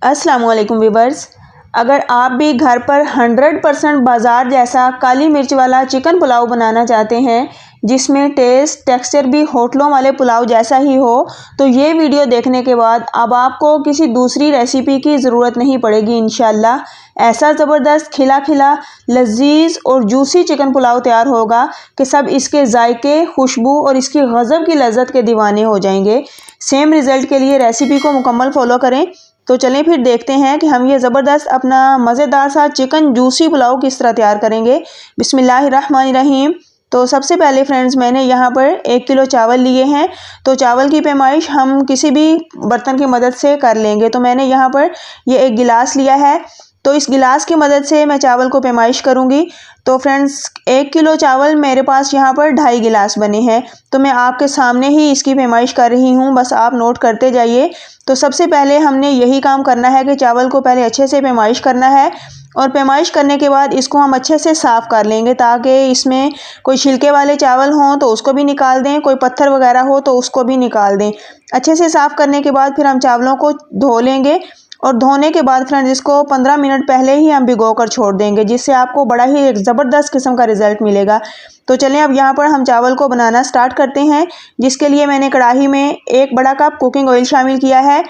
अस्सलामुअलैकुम व्यूवर्स। अगर आप भी घर पर 100% बाज़ार जैसा काली मिर्च वाला चिकन पुलाव बनाना चाहते हैं जिसमें टेस्ट टेक्सचर भी होटलों वाले पुलाव जैसा ही हो, तो ये वीडियो देखने के बाद अब आपको किसी दूसरी रेसिपी की ज़रूरत नहीं पड़ेगी। इंशाल्लाह ऐसा ज़बरदस्त खिला खिला लजीज और जूसी चिकन पुलाव तैयार होगा कि सब इसके जायके, खुशबू और इसकी गज़ब की लज्जत के दीवाने हो जाएंगे। सेम रिज़ल्ट के लिए रेसिपी को मुकम्मल फॉलो करें। तो चलें फिर देखते हैं कि हम ये ज़बरदस्त अपना मज़ेदार सा चिकन जूसी पुलाव किस तरह तैयार करेंगे। बिस्मिल्लाहिर्रहमानिर्रहीम। तो सबसे पहले फ्रेंड्स मैंने यहाँ पर 1 किलो चावल लिए हैं। तो चावल की पैमाइश हम किसी भी बर्तन की मदद से कर लेंगे। तो मैंने यहाँ पर ये 1 गिलास लिया है। तो इस गिलास की मदद से मैं चावल को पैमाइश करूँगी। तो फ्रेंड्स 1 किलो चावल मेरे पास यहाँ पर 2.5 गिलास बने हैं। तो मैं आपके सामने ही इसकी पैमाइश कर रही हूँ, बस आप नोट करते जाइए। तो सबसे पहले हमने यही काम करना है कि चावल को पहले अच्छे से पैमाइश करना है और पैमाइश करने के बाद इसको हम अच्छे से साफ़ कर लेंगे ताकि इसमें कोई छिलके वाले चावल हों तो उसको भी निकाल दें, कोई पत्थर वगैरह हो तो उसको भी निकाल दें। अच्छे से साफ़ करने के बाद फिर हम चावलों को धो लेंगे और धोने के बाद फ्रेंड्स इसको 15 मिनट पहले ही हम भिगो कर छोड़ देंगे, जिससे आपको बड़ा ही एक ज़बरदस्त किस्म का रिज़ल्ट मिलेगा। तो चलें अब यहाँ पर हम चावल को बनाना स्टार्ट करते हैं, जिसके लिए मैंने कढ़ाई में 1 बड़ा कप कुकिंग ऑयल शामिल किया है।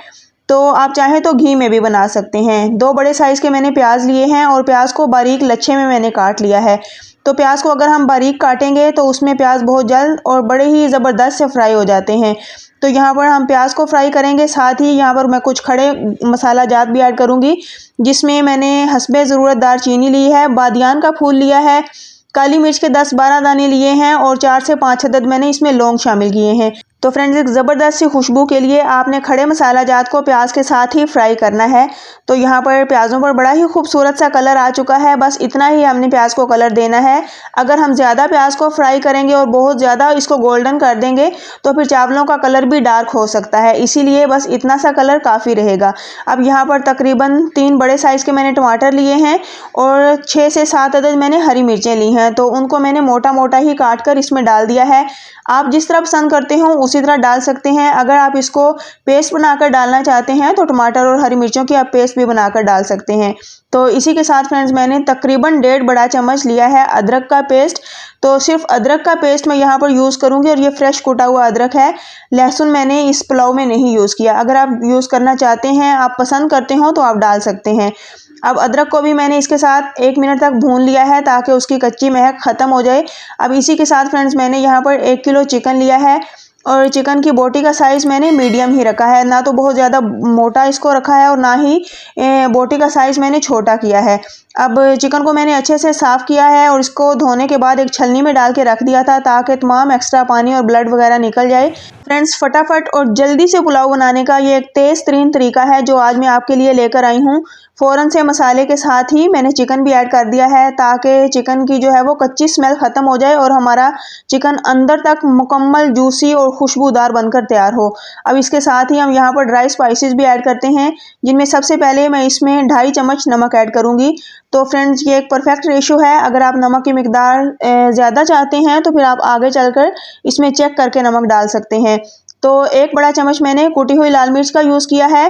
तो आप चाहें तो घी में भी बना सकते हैं। 2 बड़े साइज़ के मैंने प्याज लिए हैं और प्याज को बारीक लच्छे में मैंने काट लिया है। तो प्याज को अगर हम बारीक काटेंगे तो उसमें प्याज बहुत जल्द और बड़े ही ज़बरदस्त से फ्राई हो जाते हैं। तो यहाँ पर हम प्याज को फ्राई करेंगे, साथ ही यहाँ पर मैं कुछ खड़े मसाला जात भी ऐड करूँगी, जिसमें मैंने हस्बे ज़रूरत दालचीनी ली है, बादियान का फूल लिया है, काली मिर्च के 10-12 दाने लिए हैं और 4 से 5 अदद मैंने इसमें लौंग शामिल किए हैं। तो फ्रेंड्स एक ज़बरदस्त सी खुशबू के लिए आपने खड़े मसाला जात को प्याज के साथ ही फ्राई करना है। तो यहाँ पर प्याज़ों पर बड़ा ही खूबसूरत सा कलर आ चुका है, बस इतना ही हमने प्याज को कलर देना है। अगर हम ज़्यादा प्याज को फ्राई करेंगे और बहुत ज़्यादा इसको गोल्डन कर देंगे तो फिर चावलों का कलर भी डार्क हो सकता है, इसीलिए बस इतना सा कलर काफ़ी रहेगा। अब यहाँ पर तकरीबन 3 बड़े साइज़ के मैंने टमाटर लिए हैं और 6 से 7 अदद मैंने हरी मिर्चें ली हैं। तो उनको मैंने मोटा मोटा ही काट कर इसमें डाल दिया है। आप जिस तरह पसंद करते हो उसी तरह डाल सकते हैं। अगर आप इसको पेस्ट बनाकर डालना चाहते हैं तो टमाटर और हरी मिर्चों की आप पेस्ट भी बनाकर डाल सकते हैं। तो इसी के साथ फ्रेंड्स मैंने तकरीबन 1.5 बड़ा चम्मच लिया है अदरक का पेस्ट। तो सिर्फ अदरक का पेस्ट मैं यहाँ पर यूज़ करूँगी और ये फ्रेश कूटा हुआ अदरक है। लहसुन मैंने इस पुलाव में नहीं यूज़ किया। अगर आप यूज़ करना चाहते हैं, आप पसंद करते हो तो आप डाल सकते हैं। अब अदरक को भी मैंने इसके साथ 1 मिनट तक भून लिया है ताकि उसकी कच्ची महक ख़त्म हो जाए। अब इसी के साथ फ्रेंड्स मैंने यहाँ पर 1 किलो चिकन लिया है और चिकन की बोटी का साइज़ मैंने मीडियम ही रखा है, ना तो बहुत ज़्यादा मोटा इसको रखा है और ना ही बोटी का साइज़ मैंने छोटा किया है। अब चिकन को मैंने अच्छे से साफ़ किया है और इसको धोने के बाद एक छलनी में डाल के रख दिया था ताकि तमाम एक्स्ट्रा पानी और ब्लड वगैरह निकल जाए। फ्रेंड्स फटाफट और जल्दी से पुलाव बनाने का ये एक तेज़ तरीन तरीका है जो आज मैं आपके लिए लेकर आई हूँ। फ़ौरन से मसाले के साथ ही मैंने चिकन भी ऐड कर दिया है ताकि चिकन की जो है वो कच्ची स्मेल ख़त्म हो जाए और हमारा चिकन अंदर तक मुकम्मल जूसी और खुशबूदार बनकर तैयार हो। अब इसके साथ ही हम यहाँ पर ड्राई स्पाइसेस भी ऐड करते हैं, जिनमें सबसे पहले मैं इसमें 2.5 चम्मच नमक ऐड करूँगी। तो फ्रेंड्स ये एक परफेक्ट रेशो है। अगर आप नमक की मिकदार ज़्यादा चाहते हैं तो फिर आप आगे चलकर इसमें चेक करके नमक डाल सकते हैं। तो 1 बड़ा चम्मच मैंने कुटी हुई लाल मिर्च का यूज़ किया है।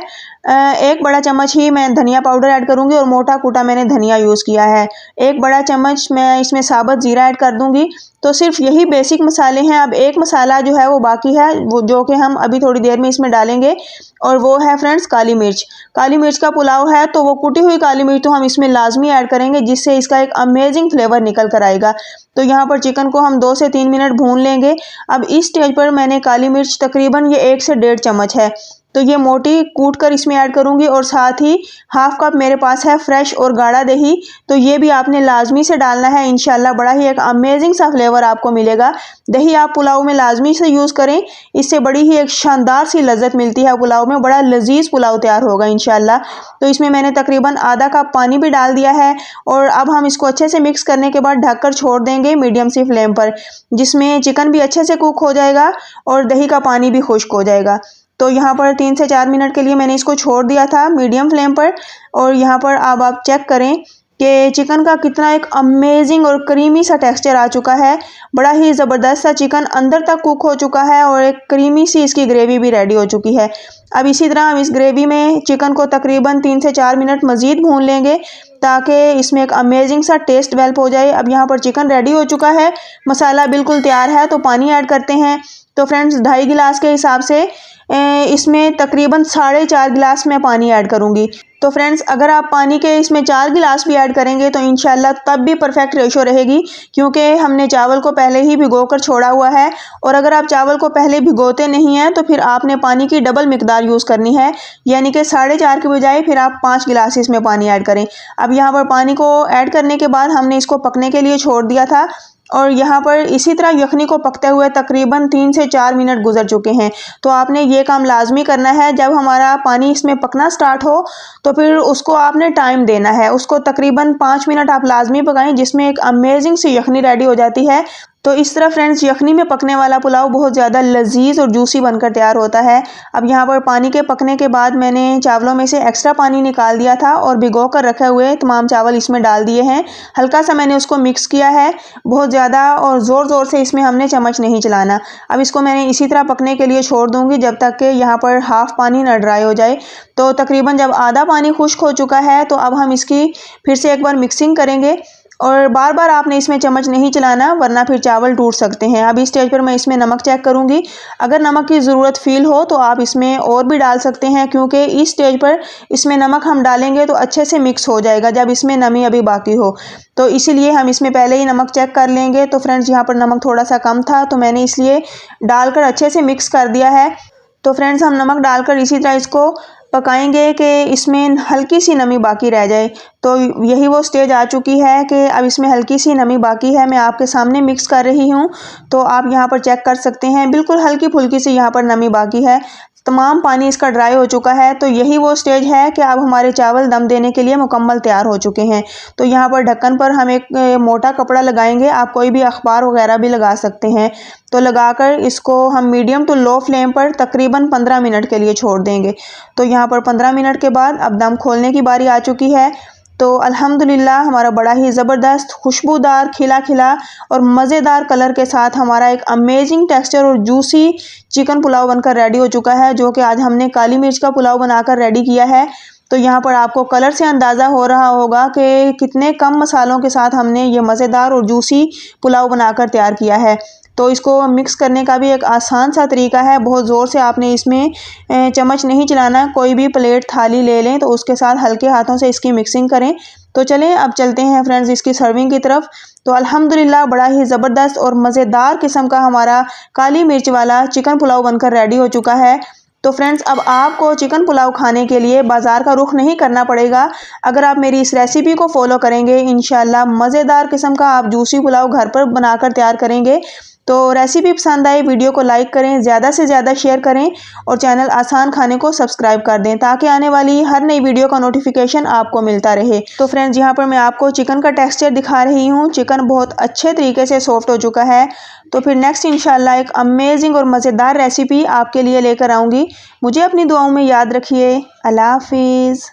1 बड़ा चम्मच ही मैं धनिया पाउडर ऐड करूँगी और मोटा कूटा मैंने धनिया यूज़ किया है। 1 बड़ा चम्मच मैं इसमें साबुत ज़ीरा ऐड कर दूँगी। तो सिर्फ यही बेसिक मसाले हैं। अब एक मसाला जो है वो बाकी है, वो जो कि हम अभी थोड़ी देर में इसमें डालेंगे, और वो है फ्रेंड्स काली मिर्च। काली मिर्च का पुलाव है तो वो कुटी हुई काली मिर्च तो हम इसमें लाजमी ऐड करेंगे, जिससे इसका एक अमेजिंग फ्लेवर निकल कर आएगा। तो यहाँ पर चिकन को हम 2 से 3 मिनट भून लेंगे। अब इस स्टेज पर मैंने काली मिर्च तकरीबन ये 1 से 1.5 चम्मच है, तो ये मोटी कूट कर इसमें ऐड करूँगी और साथ ही हाफ कप मेरे पास है फ्रेश और गाढ़ा दही। तो ये भी आपने लाजमी से डालना है, इंशाल्लाह बड़ा ही एक अमेजिंग सा फ्लेवर आपको मिलेगा। दही आप पुलाव में लाजमी से यूज़ करें, इससे बड़ी ही एक शानदार सी लज्जत मिलती है पुलाव में, बड़ा लजीज पुलाव तैयार होगा इंशाल्लाह। तो इसमें मैंने तकरीबन आधा कप पानी भी डाल दिया है और अब हम इसको अच्छे से मिक्स करने के बाद ढककर छोड़ देंगे मीडियम सी फ्लेम पर, जिसमें चिकन भी अच्छे से कुक हो जाएगा और दही का पानी भी खुश्क हो जाएगा। तो यहाँ पर 3 से 4 मिनट के लिए मैंने इसको छोड़ दिया था मीडियम फ्लेम पर, और यहाँ पर अब आप चेक करें कि चिकन का कितना एक अमेजिंग और क्रीमी सा टेक्सचर आ चुका है। बड़ा ही ज़बरदस्त सा चिकन अंदर तक कुक हो चुका है और एक क्रीमी सी इसकी ग्रेवी भी रेडी हो चुकी है। अब इसी तरह हम इस ग्रेवी में चिकन को तकरीबन 3 से 4 मिनट मज़ीद भून लेंगे ताकि इसमें एक अमेजिंग सा टेस्ट डेवलप हो जाए। अब यहाँ पर चिकन रेडी हो चुका है, मसाला बिल्कुल तैयार है, तो पानी ऐड करते हैं। तो फ्रेंड्स 2.5 गिलास के हिसाब से इसमें तकरीबन 4.5 गिलास मैं पानी ऐड करूँगी। तो फ्रेंड्स अगर आप पानी के इसमें 4 गिलास भी ऐड करेंगे तो इंशाल्लाह तब भी परफेक्ट रेशो रहेगी, क्योंकि हमने चावल को पहले ही भिगोकर छोड़ा हुआ है। और अगर आप चावल को पहले भिगोते नहीं हैं तो फिर आपने पानी की डबल मिकदार यूज़ करनी है, यानी कि 4.5 के बजाय फिर आप 5 गिलास इसमें पानी ऐड करें। अब यहाँ पर पानी को ऐड करने के बाद हमने इसको पकने के लिए छोड़ दिया था और यहाँ पर इसी तरह यखनी को पकते हुए तकरीबन 3 से 4 मिनट गुजर चुके हैं। तो आपने ये काम लाजमी करना है, जब हमारा पानी इसमें पकना स्टार्ट हो तो फिर उसको आपने टाइम देना है, उसको तकरीबन 5 मिनट आप लाजमी पकाएं, जिसमें एक अमेजिंग सी यखनी रेडी हो जाती है। तो इस तरह फ्रेंड्स यखनी में पकने वाला पुलाव बहुत ज़्यादा लजीज और जूसी बनकर तैयार होता है। अब यहाँ पर पानी के पकने के बाद मैंने चावलों में से एक्स्ट्रा पानी निकाल दिया था और भिगो कर रखे हुए तमाम चावल इसमें डाल दिए हैं। हल्का सा मैंने उसको मिक्स किया है, बहुत ज़्यादा और ज़ोर ज़ोर से इसमें हमने चम्मच नहीं चलाना। अब इसको मैंने इसी तरह पकने के लिए छोड़ दूँगी जब तक कि यहाँ पर हाफ़ पानी न ड्राई हो जाए। तो तकरीबन जब आधा पानी खुश्क हो चुका है तो अब हम इसकी फिर से एक बार मिक्सिंग करेंगे और बार बार आपने इसमें चम्मच नहीं चलाना, वरना फिर चावल टूट सकते हैं। अब इस स्टेज पर मैं इसमें नमक चेक करूंगी, अगर नमक की ज़रूरत फील हो तो आप इसमें और भी डाल सकते हैं, क्योंकि इस स्टेज पर इसमें नमक हम डालेंगे तो अच्छे से मिक्स हो जाएगा जब इसमें नमी अभी बाकी हो। तो इसीलिए हम इसमें पहले ही नमक चेक कर लेंगे। तो फ्रेंड्स यहाँ पर नमक थोड़ा सा कम था तो मैंने इसलिए डालकर अच्छे से मिक्स कर दिया है। तो फ्रेंड्स हम नमक डालकर इसी तरह इसको पकाएंगे कि इसमें हल्की सी नमी बाकी रह जाए। तो यही वो स्टेज आ चुकी है कि अब इसमें हल्की सी नमी बाकी है, मैं आपके सामने मिक्स कर रही हूँ तो आप यहाँ पर चेक कर सकते हैं, बिल्कुल हल्की फुल्की सी यहाँ पर नमी बाकी है, तमाम पानी इसका ड्राई हो चुका है। तो यही वो स्टेज है कि अब हमारे चावल दम देने के लिए मुकम्मल तैयार हो चुके हैं। तो यहाँ पर ढक्कन पर हम एक मोटा कपड़ा लगाएंगे, आप कोई भी अखबार वगैरह भी लगा सकते हैं। तो लगाकर इसको हम मीडियम टू लो फ्लेम पर तकरीबन 15 मिनट के लिए छोड़ देंगे। तो यहाँ पर 15 मिनट के बाद अब दम खोलने की बारी आ चुकी है। तो अल्हम्दुलिल्लाह हमारा बड़ा ही ज़बरदस्त खुशबूदार खिला खिला और मज़ेदार कलर के साथ हमारा एक अमेजिंग टेक्सचर और जूसी चिकन पुलाव बनकर रेडी हो चुका है, जो कि आज हमने काली मिर्च का पुलाव बनाकर रेडी किया है। तो यहाँ पर आपको कलर से अंदाज़ा हो रहा होगा कि कितने कम मसालों के साथ हमने ये मज़ेदार और जूसी पुलाव बनाकर तैयार किया है। तो इसको मिक्स करने का भी एक आसान सा तरीका है, बहुत ज़ोर से आपने इसमें चम्मच नहीं चलाना, कोई भी प्लेट थाली ले लें तो उसके साथ हल्के हाथों से इसकी मिक्सिंग करें। तो चलें अब चलते हैं फ्रेंड्स इसकी सर्विंग की तरफ। तो अल्हम्दुलिल्लाह बड़ा ही ज़बरदस्त और मज़ेदार किस्म का हमारा काली मिर्च वाला चिकन पुलाव बनकर रेडी हो चुका है। तो फ्रेंड्स अब आपको चिकन पुलाव खाने के लिए बाज़ार का रुख नहीं करना पड़ेगा। अगर आप मेरी इस रेसिपी को फॉलो करेंगे इंशाल्लाह मज़ेदार किस्म का आप जूसी पुलाव घर पर बनाकर तैयार करेंगे। तो रेसिपी पसंद आए वीडियो को लाइक करें, ज़्यादा से ज़्यादा शेयर करें और चैनल आसान खाने को सब्सक्राइब कर दें ताकि आने वाली हर नई वीडियो का नोटिफिकेशन आपको मिलता रहे। तो फ्रेंड्स यहाँ पर मैं आपको चिकन का टेक्सचर दिखा रही हूँ, चिकन बहुत अच्छे तरीके से सॉफ्ट हो चुका है। तो फिर नेक्स्ट इंशाल्लाह एक अमेजिंग और मज़ेदार रेसिपी आपके लिए लेकर आऊँगी। मुझे अपनी दुआओं में याद रखिए। अल्लाह हाफिज़।